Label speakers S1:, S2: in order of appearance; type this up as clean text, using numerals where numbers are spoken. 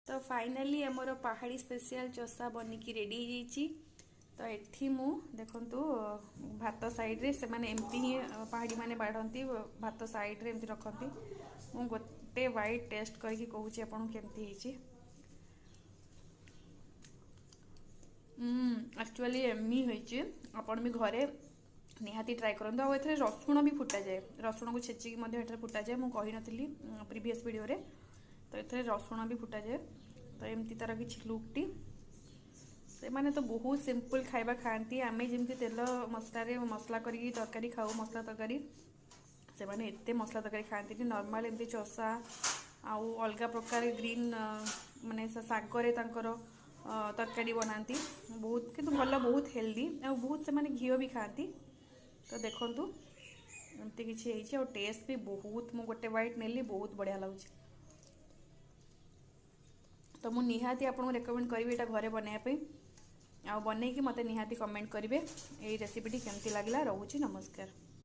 S1: तो फाइनाली आमर पहाड़ी स्पेशल चोसा बनिकी रेडी हो। तो एठी मु देखंतु भात साइड रे से माने एमती ही पहाड़ी माने बाढ़ती भात साइड रे एमती रखती। मु गोटे वाइट टेस्ट करके कहूची आपन केमती हिची। एक्चुअली एमी होइची आपन भी घरे निहाती ट्राई करंतु। आ एथरे रसुण भी फुटा जाए, रसुण को छेची की मध्ये एथरे फुटा जाए। मु कहि नथिली प्रीवियस वीडियो रे। तो एथरे रसुण भी फुटा जाए। तो एमती तार किछि लुकटी से माने तो बहुत सिंपल खाइबा खाती। आमे जमती तेल मसला करी तरकारी खाऊ मसला तरकारी, से माने एते मसला तरकारी खाती नॉर्मल एमती चोसा आउ अलग प्रकार ग्रीन माने सागरे तांकर तरकारी बनाती बहुत किंतु भल बहुत हेल्दी आ बहुत से माने घिओ भी खाती। तो देखंतु एमती किछि हेछि आ टेस्ट भी बहुत मु गोटे वाइट नेली बहुत बढ़िया लाଗୁଛି। तो मु निहाती आपको रेकमेंड करी एटा घरे बनाया पे आ बनेकी मते निहाती कमेंट करेंगे ये रेसिपीटी केमती लगला। रोची नमस्कार।